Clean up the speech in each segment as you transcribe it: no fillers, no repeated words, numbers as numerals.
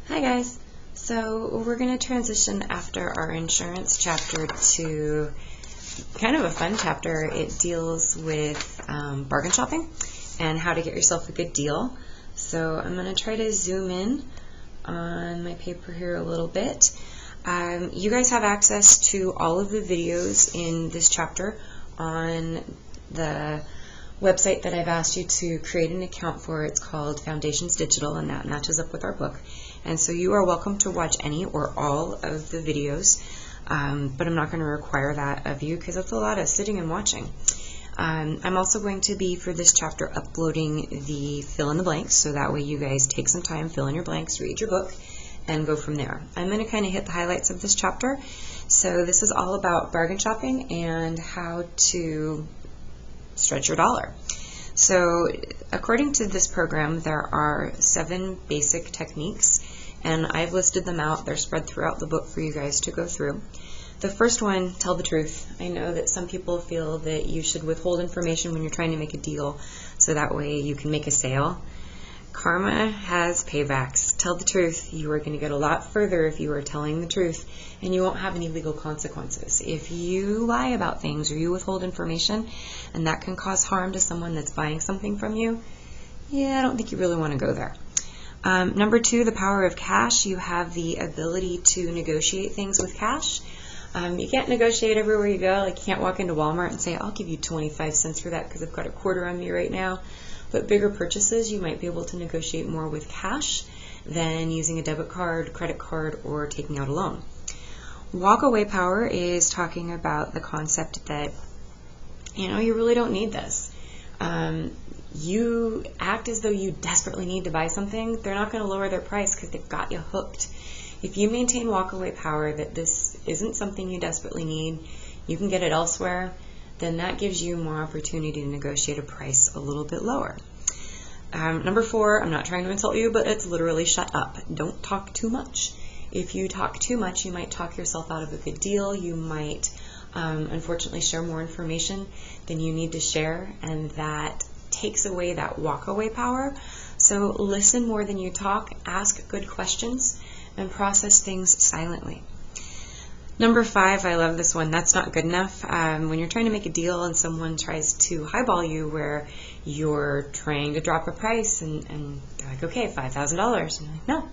Hi guys! So we're going to transition after our insurance chapter to kind of a fun chapter. It deals with bargain shopping and how to get yourself a good deal. So I'm going to try to zoom in on my paper here a little bit. You guys have access to all of the videos in this chapter on the website that I've asked you to create an account for. It's called Foundations Digital, and that matches up with our book. And so you are welcome to watch any or all of the videos, but I'm not going to require that of you because it's a lot of sitting and watching. I'm also going to be, for this chapter, uploading the fill in the blanks, so that way you guys take some time, fill in your blanks, read your book, and go from there. I'm going to kind of hit the highlights of this chapter. So this is all about bargain shopping and how to stretch your dollar. So according to this program, there are 7 basic techniques, and I've listed them out. They're spread throughout the book for you guys to go through. The first one, tell the truth. I know that some people feel that you should withhold information when you're trying to make a deal, so that way you can make a sale. Karma has paybacks. Tell the truth. You are going to get a lot further if you are telling the truth, and you won't have any legal consequences. If you lie about things or you withhold information, and that can cause harm to someone that's buying something from you, I don't think you really want to go there. Number 2, the power of cash. You have the ability to negotiate things with cash. You can't negotiate everywhere you go. Like, you can't walk into Walmart and say, I'll give you 25 cents for that because I've got a quarter on me right now. But bigger purchases, you might be able to negotiate more with cash than using a debit card, credit card, or taking out a loan. Walk-away power is talking about the concept that, you really don't need this. You act as though you desperately need to buy something. They're not going to lower their price because they've got you hooked. If you maintain walk-away power that this isn't something you desperately need, you can get it elsewhere, then that gives you more opportunity to negotiate a price a little bit lower. Number 4, I'm not trying to insult you, but it's literally shut up. Don't talk too much. If you talk too much, you might talk yourself out of a good deal. You might, unfortunately, share more information than you need to share, and that takes away that walk-away power. So listen more than you talk, ask good questions, and process things silently. Number 5, I love this one. That's not good enough. When you're trying to make a deal and someone tries to highball you where you're trying to drop a price and they're like, okay, $5,000. And you're like,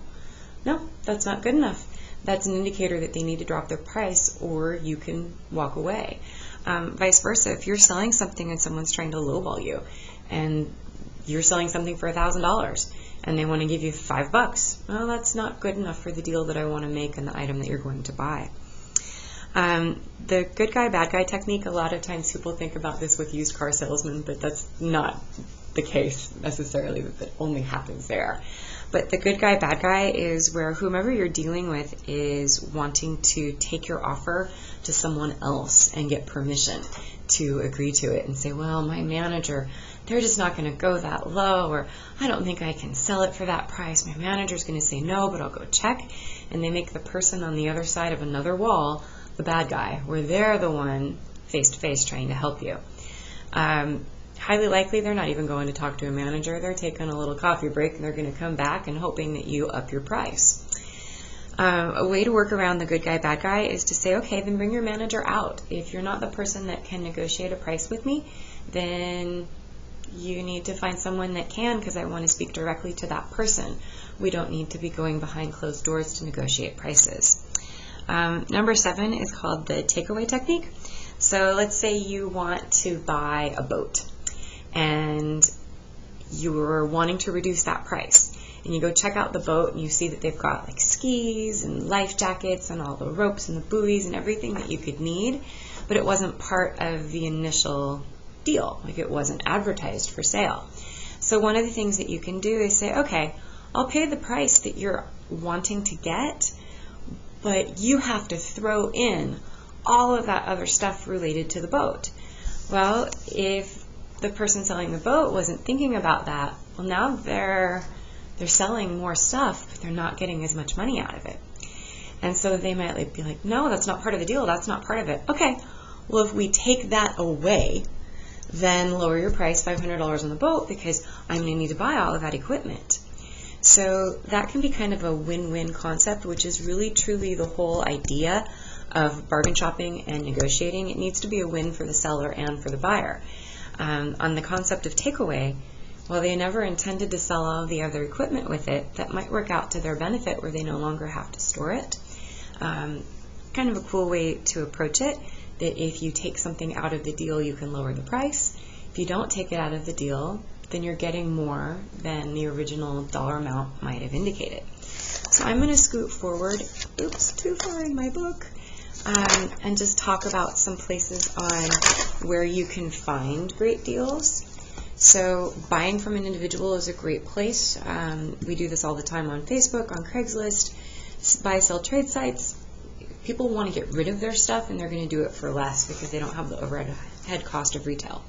no, that's not good enough. That's an indicator that they need to drop their price or you can walk away. Vice versa, if you're selling something and someone's trying to lowball you and you're selling something for $1,000 and they want to give you $5, well, that's not good enough for the deal that I want to make and the item that you're going to buy. The good guy, bad guy technique, a lot of times people think about this with used car salesmen, but that's not the case necessarily, that only happens there. But the good guy, bad guy is where whomever you're dealing with is wanting to take your offer to someone else and get permission to agree to it and say, well, my manager, they're just not going to go that low, or I don't think I can sell it for that price. My manager's going to say no, but I'll go check. And they make the person on the other side of another wall the bad guy, where they're the one face-to-face trying to help you. Highly likely they're not even going to talk to a manager. They're taking a little coffee break and they're going to come back and hoping that you up your price. A way to work around the good guy, bad guy is to say, okay, then bring your manager out. If you're not the person that can negotiate a price with me, then you need to find someone that can, because I want to speak directly to that person. We don't need to be going behind closed doors to negotiate prices. Number 7 is called the takeaway technique. So let's say you want to buy a boat and you're wanting to reduce that price, and you go check out the boat and you see that they've got like skis and life jackets and all the ropes and the buoys and everything that you could need, but it wasn't part of the initial deal. Like, it wasn't advertised for sale. So one of the things that you can do is say, okay, I'll pay the price that you're wanting to get, but you have to throw in all of that other stuff related to the boat. Well, if the person selling the boat wasn't thinking about that, well, now they're selling more stuff, but they're not getting as much money out of it. And so they might be like, no, that's not part of the deal. That's not part of it. Okay, well, if we take that away, then lower your price $500 on the boat because I'm going to need to buy all of that equipment. So that can be kind of a win-win concept, which is really truly the whole idea of bargain shopping and negotiating. It needs to be a win for the seller and for the buyer. On the concept of takeaway, while they never intended to sell all of the other equipment with it, that might work out to their benefit where they no longer have to store it. Kind of a cool way to approach it, that if you take something out of the deal, you can lower the price. If you don't take it out of the deal, then you're getting more than the original dollar amount might have indicated. So I'm going to scoot forward, oops, too far in my book, and just talk about some places on where you can find great deals. So buying from an individual is a great place. We do this all the time on Facebook, on Craigslist, buy-sell trade sites. People want to get rid of their stuff, and they're going to do it for less because they don't have the overhead cost of retail.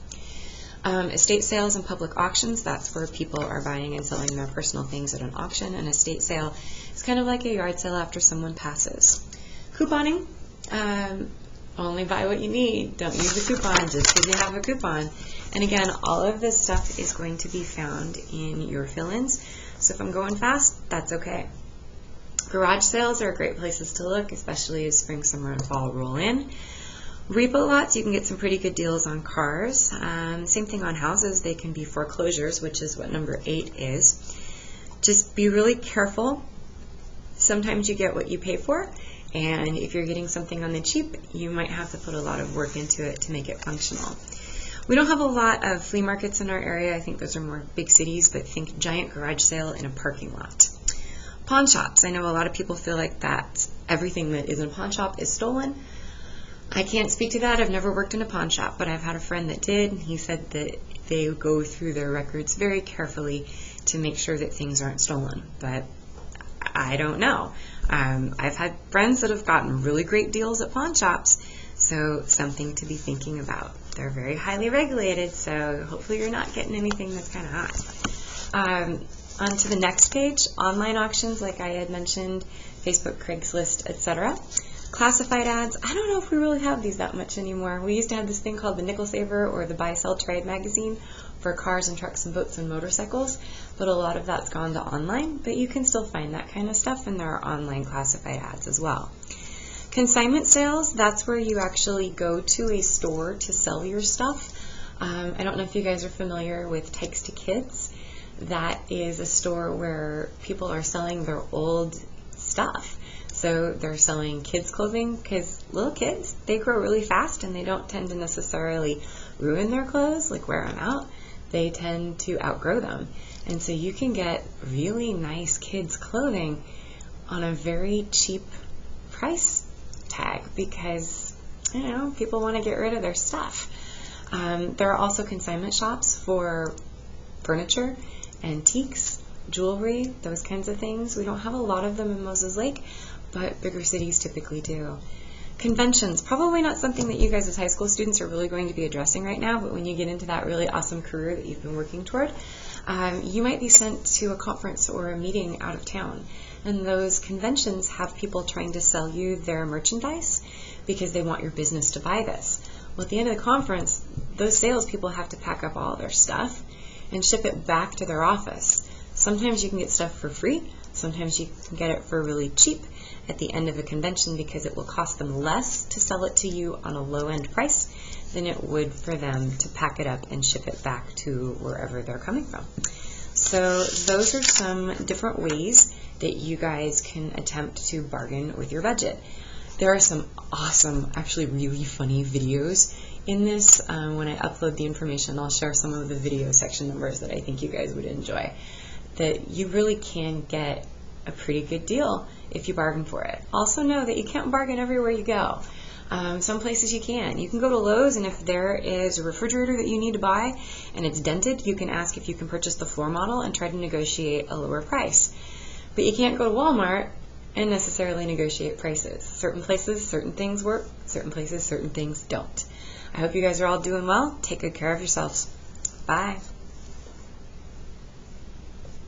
Estate sales and public auctions, that's where people are buying and selling their personal things at an auction. An estate sale is kind of like a yard sale after someone passes. Couponing, only buy what you need. Don't use a coupon just because you have a coupon. And again, all of this stuff is going to be found in your fill-ins. So if I'm going fast, that's okay. Garage sales are great places to look, especially as spring, summer, and fall roll in. Repo lots, you can get some pretty good deals on cars. Same thing on houses. They can be foreclosures, which is what number 8 is. Just be really careful. Sometimes you get what you pay for, and if you're getting something on the cheap, you might have to put a lot of work into it to make it functional. We don't have a lot of flea markets in our area. I think those are more big cities, but think giant garage sale in a parking lot. Pawn shops. I know a lot of people feel like that everything that is in a pawn shop is stolen. I can't speak to that. I've never worked in a pawn shop, but I've had a friend that did. He said that they go through their records very carefully to make sure that things aren't stolen, but I don't know. I've had friends that have gotten really great deals at pawn shops, so something to be thinking about. They're very highly regulated, so hopefully you're not getting anything that's kind of hot. On to the next page, online auctions, like I had mentioned, Facebook, Craigslist, etc. Classified ads, I don't know if we really have these that much anymore. We used to have this thing called the Nickel Saver or the Buy Sell Trade magazine for cars and trucks and boats and motorcycles, but a lot of that's gone to online, but you can still find that kind of stuff, and there are online classified ads as well. Consignment sales, that's where you actually go to a store to sell your stuff. I don't know if you guys are familiar with Tykes to Kids. That is a store where people are selling their old stuff. So they're selling kids' clothing because little kids, they grow really fast and they don't tend to necessarily ruin their clothes, like wear them out. They tend to outgrow them. And so you can get really nice kids' clothing on a very cheap price tag because, you know, people want to get rid of their stuff. There are also consignment shops for furniture, antiques, jewelry, those kinds of things. We don't have a lot of them in Moses Lake, but bigger cities typically do. Conventions, probably not something that you guys as high school students are really going to be addressing right now, but when you get into that really awesome career that you've been working toward, you might be sent to a conference or a meeting out of town. And those conventions have people trying to sell you their merchandise because they want your business to buy this. Well, at the end of the conference, those salespeople have to pack up all their stuff and ship it back to their office. Sometimes you can get stuff for free. Sometimes you can get it for really cheap at the end of a convention because it will cost them less to sell it to you on a low-end price than it would for them to pack it up and ship it back to wherever they're coming from. So those are some different ways that you guys can attempt to bargain with your budget. There are some awesome, actually really funny videos in this. When I upload the information, I'll share some of the video section numbers that I think you guys would enjoy. That you really can get a pretty good deal if you bargain for it. Also know that you can't bargain everywhere you go. Some places you can. You can go to Lowe's, and if there is a refrigerator that you need to buy and it's dented, you can ask if you can purchase the floor model and try to negotiate a lower price. But you can't go to Walmart and necessarily negotiate prices. Certain places, certain things work. Certain places, certain things don't. I hope you guys are all doing well. Take good care of yourselves. Bye.